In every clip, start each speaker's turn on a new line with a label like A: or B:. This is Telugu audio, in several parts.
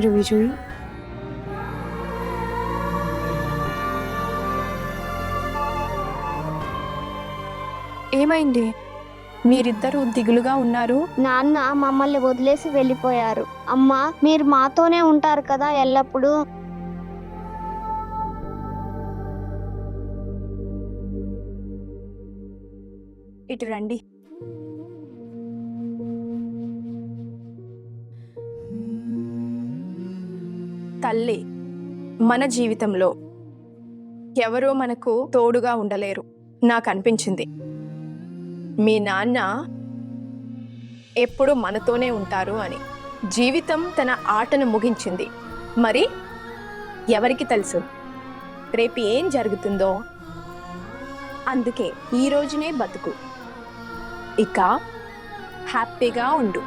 A: रुई जुई ఏమైంది? మీరిద్దరూ దిగులుగా ఉన్నారు.
B: నాన్న మమ్మల్ని వదిలేసి వెళ్ళిపోయారు. అమ్మా, మీరు మాతోనే ఉంటారు కదా ఎల్లప్పుడూ.
A: ఇటు రండి. తల్లి, మన జీవితంలో ఎవరో మనకు తోడుగా ఉండలేరు. నాకు అనిపించింది మీ నాన్న ఎప్పుడు మనతోనే ఉంటారు అని. జీవితం తన ఆటను ముగించింది. మరి ఎవరికి తెలుసు రేపు ఏం జరుగుతుందో? అందుకే ఈ రోజునే బతుకు, ఇక హ్యాపీగా ఉండు.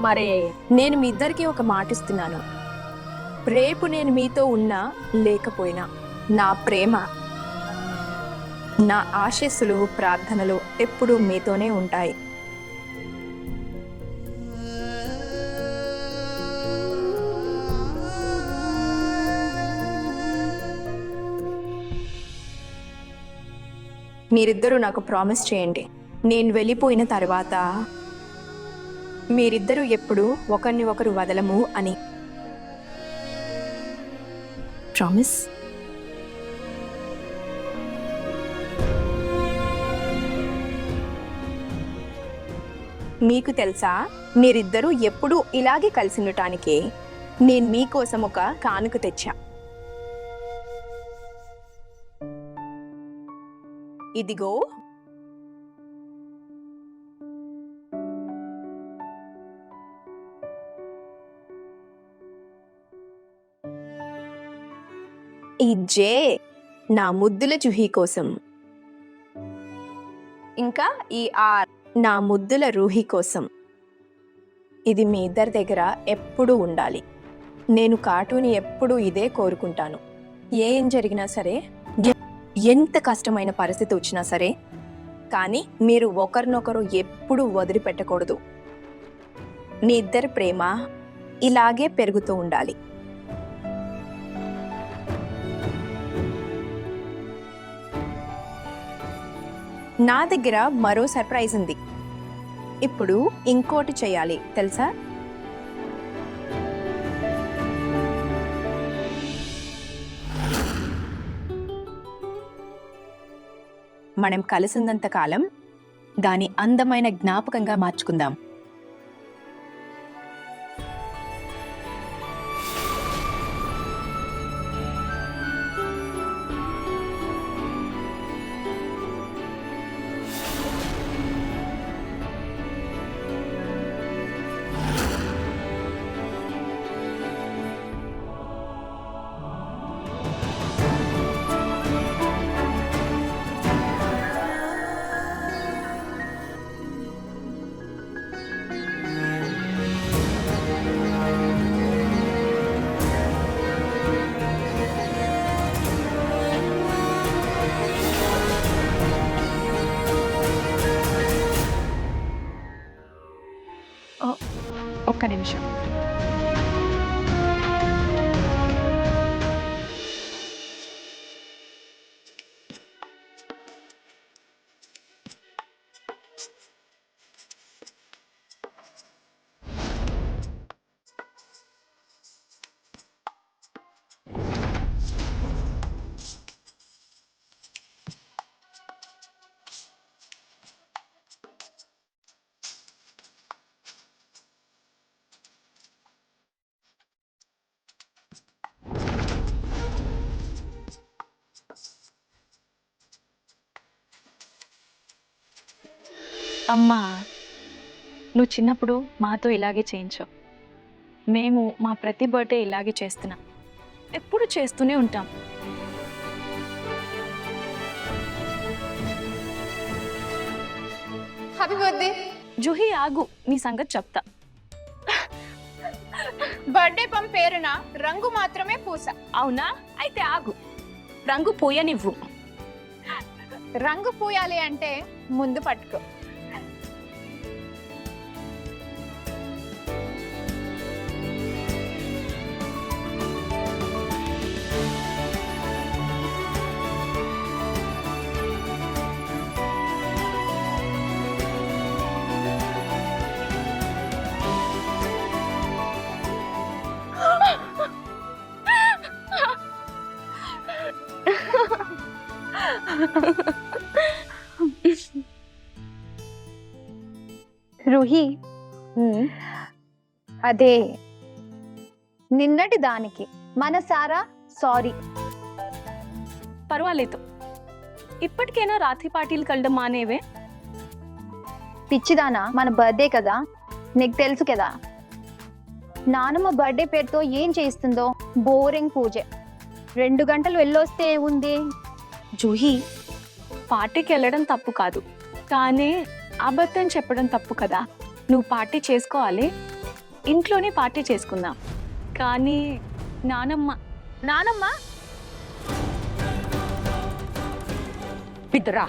A: మరే నేను మీ ఇద్దరికి ఒక మాట ఇస్తున్నాను. రేపు నేను మీతో ఉన్నా లేకపోయినా నా ప్రేమ, నా ఆశీస్సులు, ప్రార్థనలు ఎప్పుడూ మీతోనే ఉంటాయి. మీరిద్దరూ నాకు ప్రామిస్ చేయండి, నేను వెళ్ళిపోయిన తర్వాత మీరిద్దరూ ఎప్పుడు ఒకరిని ఒకరు వదలము అని. ప్రామిస్? మీకు తెలుసా, మీరిద్దరూ ఎప్పుడూ ఇలాగే కలిసి ఉండటానికి నేను మీకోసం ఒక కానుక తెచ్చా. ఇదిగో. ఈ జే నా ముద్దుల జుహీ కోసం, ఇంకా ఈ ఆర్ నా ముద్దుల రూహి కోసం. ఇది మీ ఇద్దరి దగ్గర ఎప్పుడూ ఉండాలి. నేను కార్టూన్ ఎప్పుడూ ఇదే కోరుకుంటాను. ఏం జరిగినా సరే, ఎంత కష్టమైన పరిస్థితి వచ్చినా సరే, కానీ మీరు ఒకరినొకరు ఎప్పుడూ వదిలిపెట్టకూడదు. మీ ఇద్దరి ప్రేమ ఇలాగే పెరుగుతూ ఉండాలి. నా దగ్గర మరో సర్ప్రైజ్ ఉంది. ఇప్పుడు ఇంకోటి చేయాలి, తెలుసా? మనం కలిసినంత కాలం దాని అందమైన జ్ఞాపకంగా మార్చుకుందాం. ఒక్క నిమిషం.
C: అమ్మా, నువ్వు చిన్నప్పుడు మాతో ఇలాగే చేయించావు. మేము మా ప్రతి బర్త్డే ఇలాగే చేస్తున్నాం, ఎప్పుడు చేస్తూనే ఉంటాం.
A: Happy birthday.
C: జుహీ, ఆగు, నీ సంగతి చెప్తా.
A: బర్త్డే పంప్ పేరున రంగు మాత్రమే పూస.
C: అవునా? అయితే ఆగు, రంగు పూయనివ్వు.
A: రంగు పూయాలి అంటే ముందు పట్టుకో.
D: రుహి అదే నిన్నటి దానికి మనసారా సారీ.
C: పర్వాలేదు, ఇప్పటికైనా రాత్రి పార్టీలు కలడం మానేవే.
D: పిచ్చిదానా, మన బర్త్డే కదా, నీకు తెలుసు కదా. నానమ్మ బర్త్డే పేరుతో ఏం చేస్తుందో బోరింగ్ పూజే. 2 గంటలు వెళ్ళొస్తే ఉంది.
C: జూహి, పార్టీకి వెళ్ళడం తప్పు కాదు, కానీ అబద్ధం చెప్పడం తప్పు కదా. నువ్వు పార్టీ చేసుకోవాలి, ఇంట్లోనే పార్టీ చేసుకుందాం. కానీ నానమ్మ
E: పిద్దురా,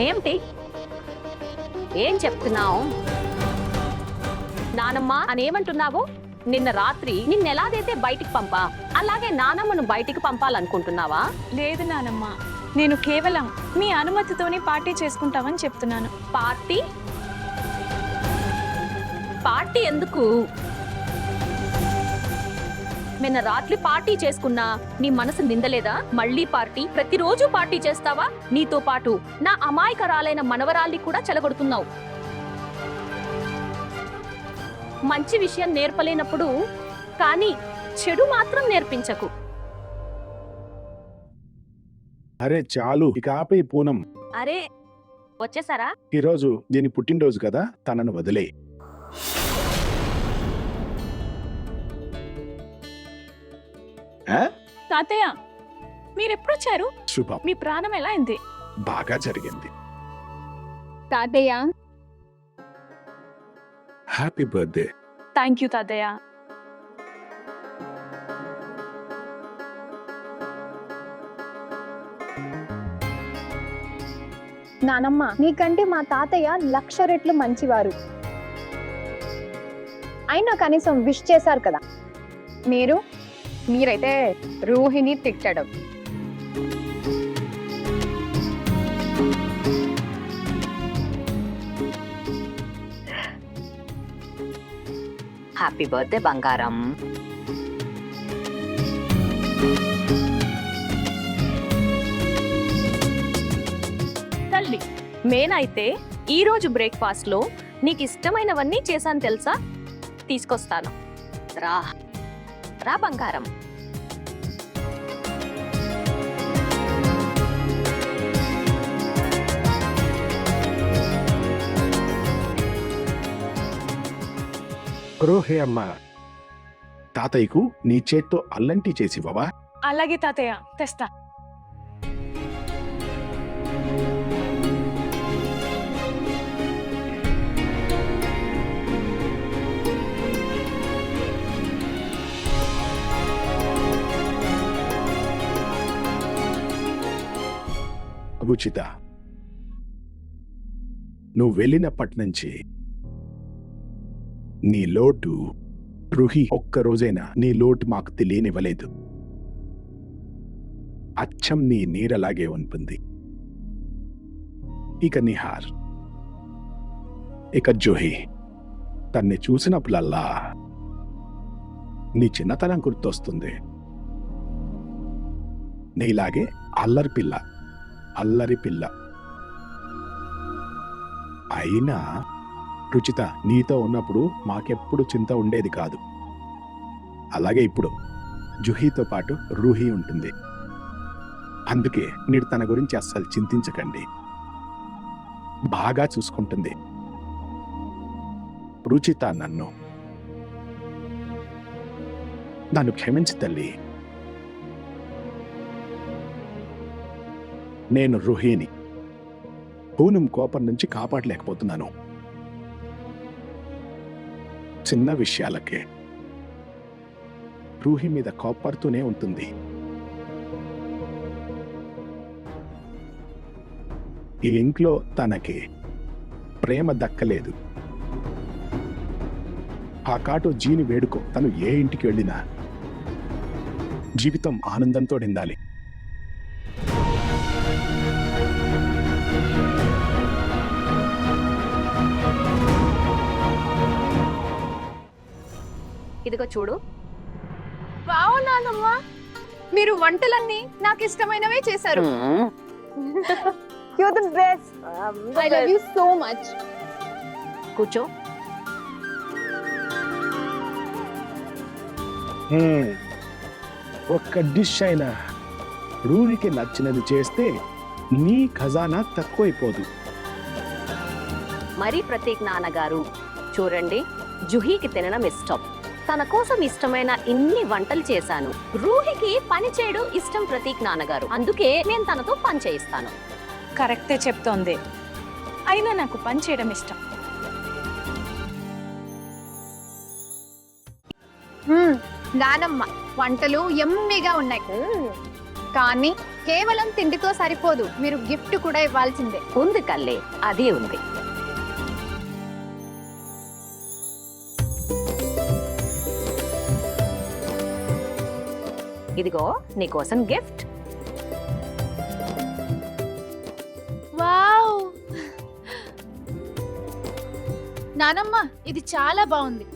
E: ఏమిటి ఏం చెప్తున్నావు? నానమ్మ అని ఏమంటున్నావు? నిన్న రాత్రి నిన్నెలాగైతే బయటికి పంపా, అలాగే నానమ్మను బయటికి పంపాలనుకుంటున్నావా?
C: లేదు నానమ్మ, నేను కేవలం మీ అనుమతితోనే పార్టీ చేసుకుంటామని చెప్తున్నాను.
E: పార్టీ పార్టీ ఎందుకు? నిన్న రాత్రి పార్టీ చేసుకున్నా నీ మనసు నిందలేదా? మళ్ళీ పార్టీ? ప్రతిరోజు పార్టీ చేస్తావా? నీతో పాటు నా అమాయకరాలైన మనవరాల్ని కూడా చెలగొడుతున్నావు. మంచి విషయం నేర్పలేనప్పుడు కానీ చెడు మాత్రం నేర్పించకు.
F: అరే చాలు, ఇక ఆపే పూనం.
E: అరే వచ్చేసారా?
F: ఈరోజు దీని పుట్టినరోజు కదా, తనను వదిలే.
C: తాతయ్య, మీరెప్పుడొచ్చారు?
F: శుభం,
C: మీ ప్రాణం ఎలా అయింది?
F: బాగా జరిగింది.
D: తాతయ్య
F: హ్యాపీ బర్త్డే.
C: థ్యాంక్ యూ తాతయ్య.
D: నానమ్మ, నీకంటే మా తాతయ్య 1,00,000 రెట్లు మంచివారు. అయినా కనీసం విష్ చేశారు కదా. మీరైతే రూహిని తిట్టడం.
E: హ్యాపీ బర్త్డే బంగారం. తల్లి, నేనైతే ఈరోజు బ్రేక్ఫాస్ట్ లో నీకు ఇష్టమైనవన్నీ చేశాను తెలుసా? తీసుకొస్తాను, రా రా బంగారం.
F: రోహే అమ్మ, తాతయ్యకు నీ చేత్తో అల్లంటి చేసివ్వవా?
C: అలాగే తాతయ్య, తెస్తా.
F: రుచిత, నువ్వు వెళ్ళినప్పటి నుంచి నీ లోటు, రుహి ఒక్కరోజైనా నీ లోటు మాకు తెలియనివ్వలేదు. అచ్చం నీ నీరలాగే ఉంటుంది. ఇక నిహార్, ఇక జూహి, తన్ని చూసినప్పుడల్లా నీ చిన్నతనం గుర్తొస్తుంది. నీలాగే అల్లరి పిల్ల. అయినా రుచిత, నీతో ఉన్నప్పుడు మాకెప్పుడు చింత ఉండేది కాదు. అలాగే ఇప్పుడు జుహీతో పాటు రూహి ఉంటుంది. అందుకే మీరు తన గురించి అస్సలు చింతించకండి, బాగా చూసుకుంటుంది. రుచిత, నన్ను క్షమించు తల్లి. నేను రుహిని పూనం కోపం నుంచి కాపాడలేకపోతున్నాను. చిన్న విషయాలకే రూహి మీద కోపడుతూనే ఉంటుంది. ఈ ఇంట్లో తనకి ప్రేమ దక్కలేదు. ఆ కాటు జీని వేడుకో, తను ఏ ఇంటికి వెళ్ళినా జీవితం ఆనందంతో నిండాలి.
E: ఇదిగో చూడు.
D: నానమ్మ, మీరు వంటలన్నీ నాకు ఇష్టమైనవే చేశారు. You the best I love you so much.
E: కూర్చో.
F: ఒక్క డిష్ అయినా రూహికి నచ్చినది చేస్తే నీ ఖజానా తక్కువైపోదు.
E: మరి ప్రతీక్ నాన్నగారు చూడండి, జుహీకి తినడం ఇష్టం. తన కోసం ఇష్టమైన ఇన్ని వంటలు చేశాను. రూహికి పని చేయడం ఇష్టం ప్రతీక్ నాన్నగారు, అందుకే నేను తనతో పని చేయిస్తాను.
C: కరెక్టే చెప్తోంది. అయినా నాకు పని చేయడం ఇష్టం.
D: నానమ్మ వంటలు యమ్మీగా ఉన్నాయి, కానీ కేవలం తిండితో సరిపోదు, మీరు గిఫ్ట్ కూడా ఇవ్వాల్సిందే.
E: ఉంది కల్లే, అదే ఉంది. ఇదిగో నీకోసం గిఫ్ట్.
G: వావ్! నానమ్మ ఇది చాలా బాగుంది.